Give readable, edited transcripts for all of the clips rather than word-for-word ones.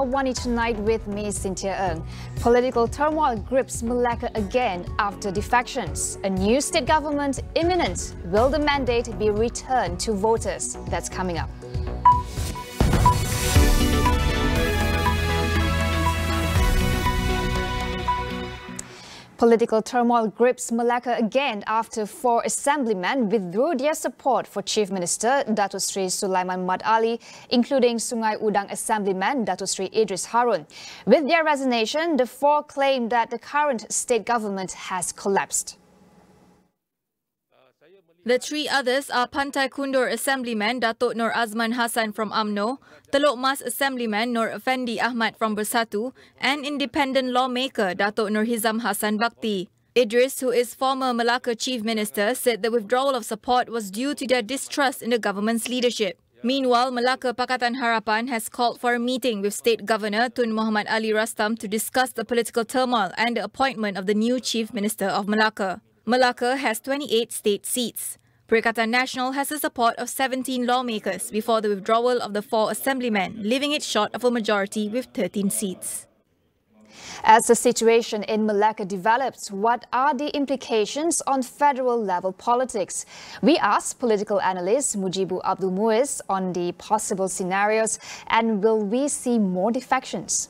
AWANI tonight with me, Cynthia Ng. Political turmoil grips Malacca again after defections. A new state government imminent. Will the mandate be returned to voters? That's coming up. Political turmoil grips Malacca again after 4 assemblymen withdrew their support for Chief Minister Datuk Sri Sulaiman Mat Ali, including Sungai Udang Assemblyman Datuk Sri Idris Harun. With their resignation, the 4 claimed that the current state government has collapsed. The 3 others are Pantai Kundur Assemblyman Datuk Nur Azman Hassan from UMNO, Teluk Mas Assemblyman Nur Effendi Ahmad from Bersatu, and independent lawmaker Datuk Nur Hizam Hassan Bakti. Idris, who is former Malacca Chief Minister, said the withdrawal of support was due to their distrust in the government's leadership. Meanwhile, Malacca Pakatan Harapan has called for a meeting with State Governor Tun Muhammad Ali Rastam to discuss the political turmoil and the appointment of the new Chief Minister of Malacca. Malacca has 28 state seats. Perikatan Nasional has the support of 17 lawmakers before the withdrawal of the 4 assemblymen, leaving it short of a majority with 13 seats. As the situation in Malacca develops, what are the implications on federal level politics? We asked political analyst Mujibu Abdul Muiz on the possible scenarios, and will we see more defections?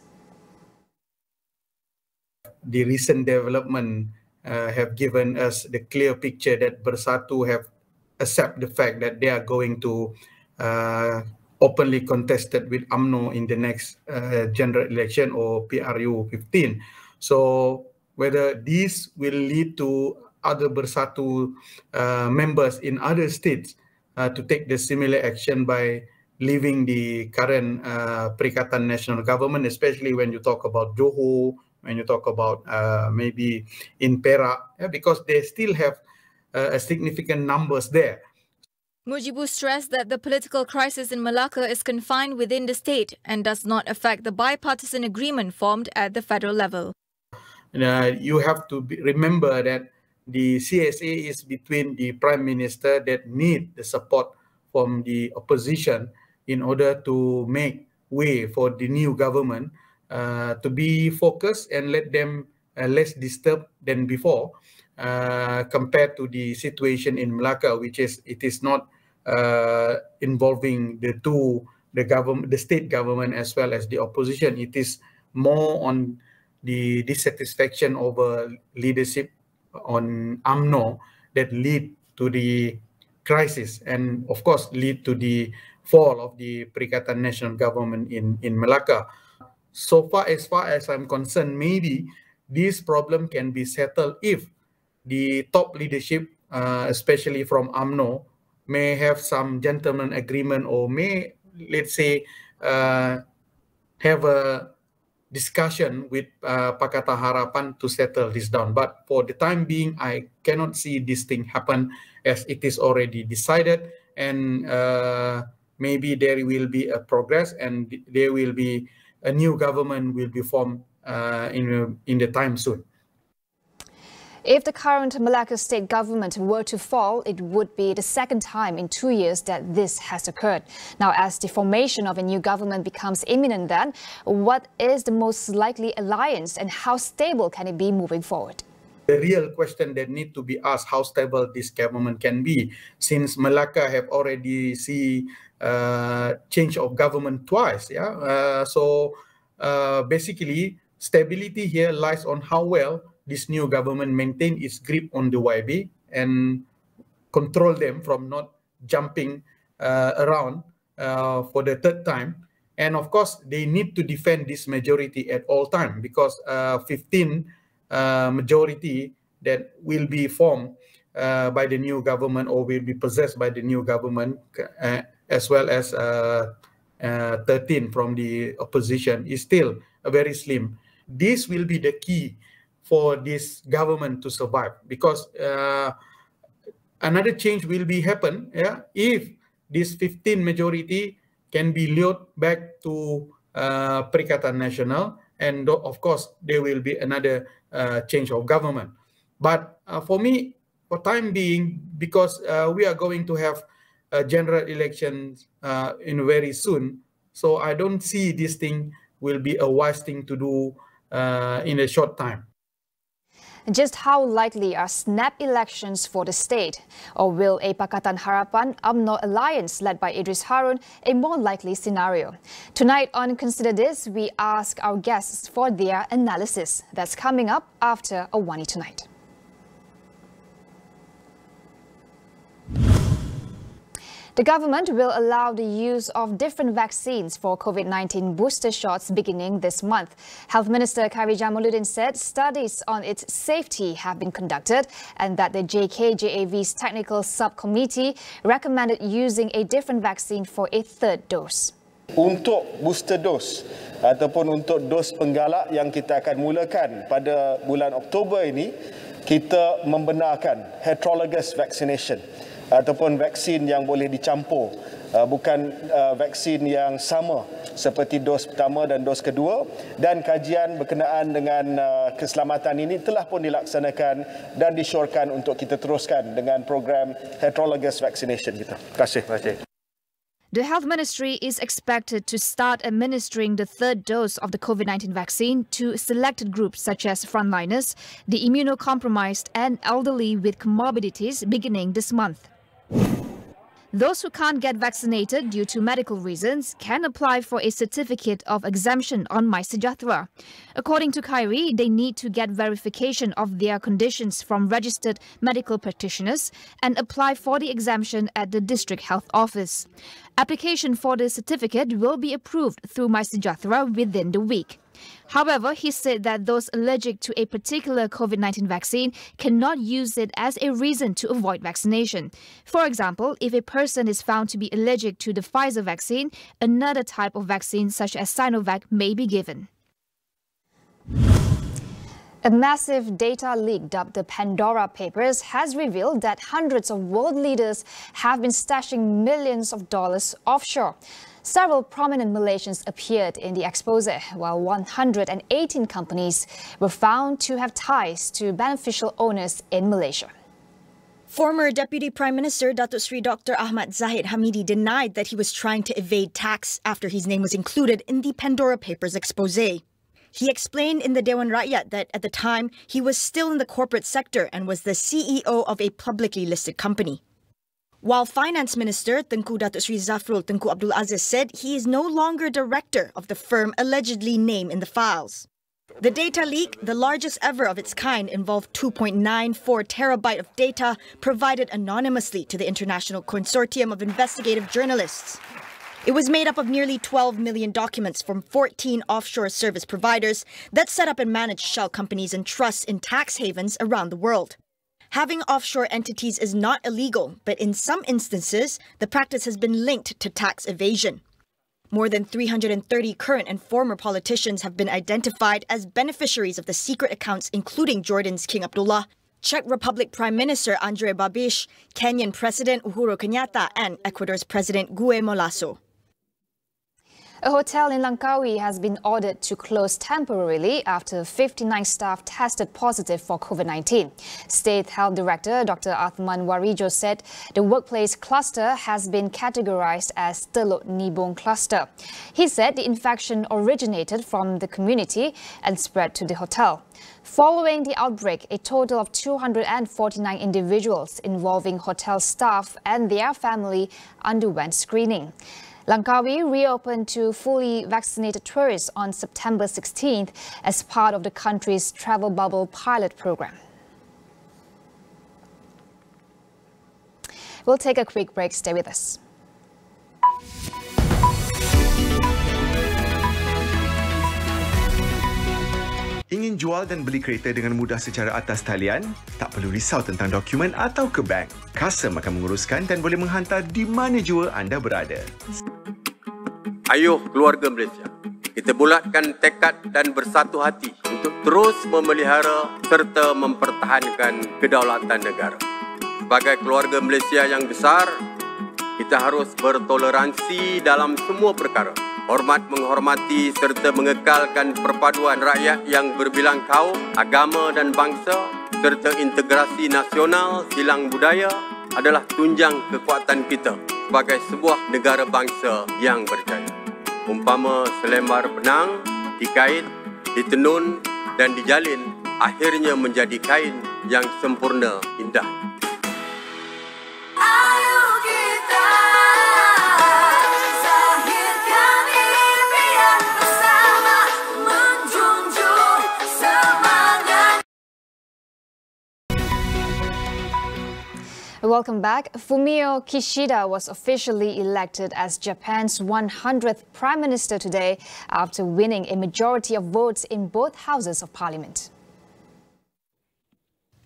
The recent development have given us the clear picture that Bersatu have accept the fact that they are going to openly contested with UMNO in the next general election or PRU 15. So whether this will lead to other Bersatu members in other states to take the similar action by leaving the current Perikatan Nasional government, especially when you talk about Johor, when you talk about maybe in Perak, because they still have a significant numbers there. Mujibu stressed that the political crisis in Malacca is confined within the state and does not affect the bipartisan agreement formed at the federal level. You have to remember that the CSA is between the Prime Minister that need the support from the opposition in order to make way for the new government to be focused and let them less disturbed than before compared to the situation in Malacca, which is it is not involving the state government as well as the opposition. It is more on the dissatisfaction over leadership on UMNO that lead to the crisis and of course lead to the fall of the Perikatan Nasional government in Malacca. So far as I'm concerned, maybe this problem can be settled if the top leadership, especially from UMNO, may have some gentleman agreement or may, let's say, have a discussion with Pakatan Harapan to settle this down. But for the time being, I cannot see this thing happen as it is already decided, and maybe there will be a progress and there will be a new government will be formed in the time soon. If the current Malacca state government were to fall, it would be the second time in 2 years that this has occurred. Now, as the formation of a new government becomes imminent then, what is the most likely alliance and how stable can it be moving forward? The real question that need to be asked, how stable this government can be, since Malacca have already see change of government twice. So basically, stability here lies on how well this new government maintain its grip on the YB and control them from not jumping around for the third time. And of course, they need to defend this majority at all time because 15 majority that will be formed by the new government or will be possessed by the new government as well as 13 from the opposition is still very slim. This will be the key for this government to survive because another change will be happen if this 15 majority can be lured back to Perikatan Nasional, and of course there will be another change of government. But for me, for time being, because we are going to have general elections in very soon, so I don't see this thing will be a wise thing to do in a short time. Just how likely are snap elections for the state? Or will a Pakatan Harapan UMNO alliance led by Idris Harun a more likely scenario? Tonight on Consider This, we ask our guests for their analysis. That's coming up after AWANI Tonight. The government will allow the use of different vaccines for COVID-19 booster shots beginning this month. Health Minister Khairy Jamaluddin said studies on its safety have been conducted and that the JKJAV's technical subcommittee recommended using a different vaccine for a third dose. Untuk booster dose ataupun untuk dos penggalak yang kita akan mulakan pada bulan Oktober ini, kita membenarkan heterologous vaccination ataupun vaksin yang boleh dicampur, bukan vaksin yang sama seperti dos pertama dan dos kedua, dan kajian berkenaan dengan keselamatan ini telah pun dilaksanakan dan disyorkan untuk kita teruskan dengan program heterologous vaccination kita. Terima kasih. The Health Ministry is expected to start administering the third dose of the COVID-19 vaccine to selected groups such as frontliners, the immunocompromised and elderly with comorbidities beginning this month. Those who can't get vaccinated due to medical reasons can apply for a certificate of exemption on MySejahtera. According to Khairy, they need to get verification of their conditions from registered medical practitioners and apply for the exemption at the district health office. Application for the certificate will be approved through MySejahtera within the week. However, he said that those allergic to a particular COVID-19 vaccine cannot use it as a reason to avoid vaccination. For example, if a person is found to be allergic to the Pfizer vaccine, another type of vaccine such as Sinovac may be given. A massive data leak dubbed the Pandora Papers has revealed that hundreds of world leaders have been stashing millions of dollars offshore. Several prominent Malaysians appeared in the expose, while 118 companies were found to have ties to beneficial owners in Malaysia. Former Deputy Prime Minister Datuk Seri Dr. Ahmad Zahid Hamidi denied that he was trying to evade tax after his name was included in the Pandora Papers expose. He explained in the Dewan Rakyat that at the time he was still in the corporate sector and was the CEO of a publicly listed company. While Finance Minister Tengku Datuk Seri Zafrul Tengku Abdul Aziz said he is no longer director of the firm allegedly named in the files. The data leak, the largest ever of its kind, involved 2.94 terabyte of data provided anonymously to the International Consortium of Investigative Journalists. It was made up of nearly 12 million documents from 14 offshore service providers that set up and manage shell companies and trusts in tax havens around the world. Having offshore entities is not illegal, but in some instances, the practice has been linked to tax evasion. More than 330 current and former politicians have been identified as beneficiaries of the secret accounts, including Jordan's King Abdullah, Czech Republic Prime Minister Andrej Babiš, Kenyan President Uhuru Kenyatta, and Ecuador's President Guillermo Lasso. A hotel in Langkawi has been ordered to close temporarily after 59 staff tested positive for COVID-19. State Health Director Dr. Athman Warijo said the workplace cluster has been categorized as Teluk Nibong cluster. He said the infection originated from the community and spread to the hotel. Following the outbreak, a total of 249 individuals involving hotel staff and their family underwent screening. Langkawi reopened to fully vaccinated tourists on September 16th as part of the country's travel bubble pilot program. We'll take a quick break. Stay with us. Ingin jual dan beli kereta dengan mudah secara atas talian? Tak perlu risau tentang dokumen atau ke bank. Custom akan menguruskan dan boleh menghantar di mana jua anda berada. Ayuh keluarga Malaysia, kita bulatkan tekad dan bersatu hati untuk terus memelihara serta mempertahankan kedaulatan negara. Sebagai keluarga Malaysia yang besar, kita harus bertoleransi dalam semua perkara. Hormat menghormati serta mengekalkan perpaduan rakyat yang berbilang kaum, agama dan bangsa serta integrasi nasional silang budaya adalah tunjang kekuatan kita sebagai sebuah negara bangsa yang berjaya. Umpama selembar benang dikait, ditenun dan dijalin akhirnya menjadi kain yang sempurna indah. Welcome back. Fumio Kishida was officially elected as Japan's 100th Prime Minister today after winning a majority of votes in both houses of parliament.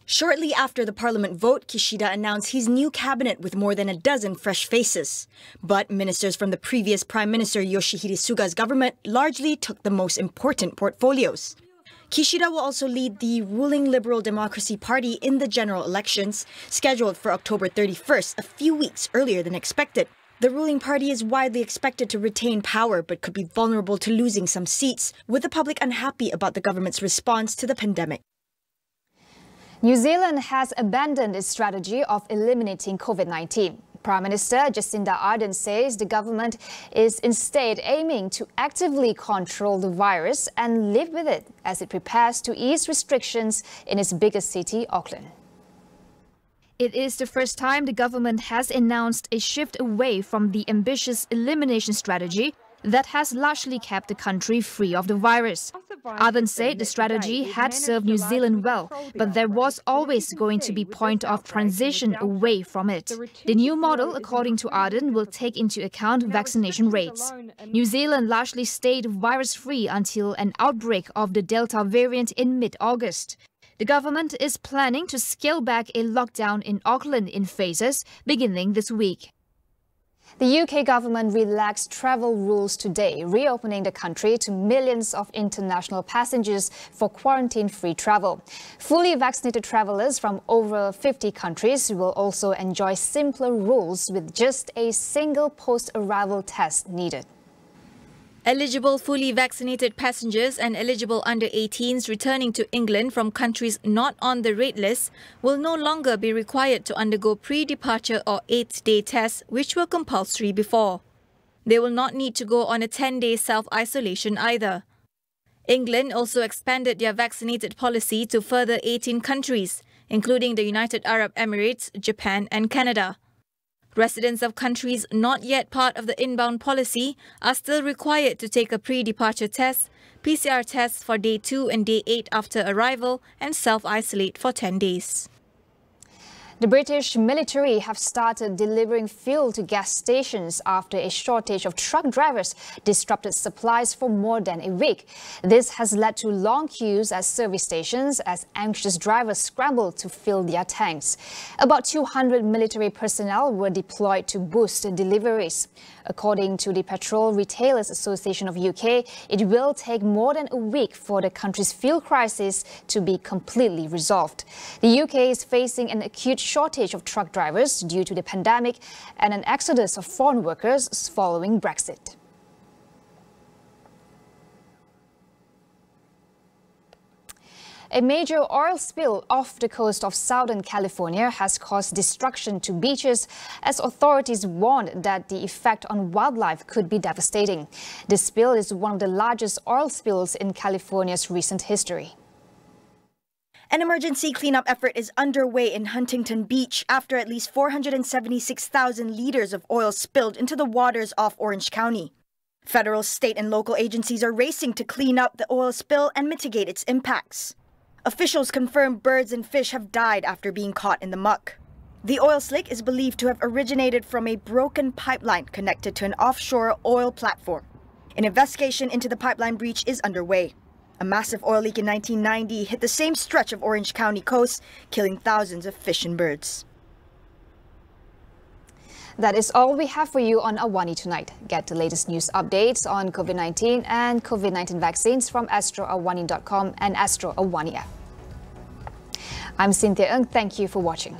Shortly after the parliament vote, Kishida announced his new cabinet with more than a dozen fresh faces. But ministers from the previous Prime Minister Yoshihide Suga's government largely took the most important portfolios. Kishida will also lead the ruling Liberal Democracy Party in the general elections, scheduled for October 31st, a few weeks earlier than expected. The ruling party is widely expected to retain power but could be vulnerable to losing some seats, with the public unhappy about the government's response to the pandemic. New Zealand has abandoned its strategy of eliminating COVID-19. Prime Minister Jacinda Ardern says the government is instead aiming to actively control the virus and live with it as it prepares to ease restrictions in its biggest city, Auckland. It is the first time the government has announced a shift away from the ambitious elimination strategy that has largely kept the country free of the virus. Ardern said the strategy had served New Zealand well, but there was always going to be a point of transition away from it. The new model, according to Ardern, will take into account vaccination rates. New Zealand largely stayed virus-free until an outbreak of the Delta variant in mid-August. The government is planning to scale back a lockdown in Auckland in phases beginning this week. The UK government relaxed travel rules today, reopening the country to millions of international passengers for quarantine-free travel. Fully vaccinated travellers from over 50 countries will also enjoy simpler rules with just a single post-arrival test needed. Eligible fully vaccinated passengers and eligible under 18s returning to England from countries not on the red list will no longer be required to undergo pre-departure or 8-day tests, which were compulsory before. They will not need to go on a 10-day self-isolation either. England also expanded their vaccinated policy to further 18 countries, including the United Arab Emirates, Japan and Canada. Residents of countries not yet part of the inbound policy are still required to take a pre-departure test, PCR tests for day 2 and day 8 after arrival, and self-isolate for 10 days. The British military have started delivering fuel to gas stations after a shortage of truck drivers disrupted supplies for more than a week. This has led to long queues at service stations as anxious drivers scramble to fill their tanks. About 200 military personnel were deployed to boost deliveries. According to the Petrol Retailers Association of UK, it will take more than a week for the country's fuel crisis to be completely resolved. The UK is facing an acute shortage of truck drivers due to the pandemic and an exodus of foreign workers following Brexit. A major oil spill off the coast of Southern California has caused destruction to beaches as authorities warned that the effect on wildlife could be devastating. The spill is one of the largest oil spills in California's recent history. An emergency cleanup effort is underway in Huntington Beach after at least 476,000 liters of oil spilled into the waters off Orange County. Federal, state and local agencies are racing to clean up the oil spill and mitigate its impacts. Officials confirm birds and fish have died after being caught in the muck. The oil slick is believed to have originated from a broken pipeline connected to an offshore oil platform. An investigation into the pipeline breach is underway. A massive oil leak in 1990 hit the same stretch of Orange County coast, killing thousands of fish and birds. That is all we have for you on AWANI tonight. Get the latest news updates on COVID-19 and COVID-19 vaccines from astroawani.com and Astro AWANI app. I'm Cynthia Ng. Thank you for watching.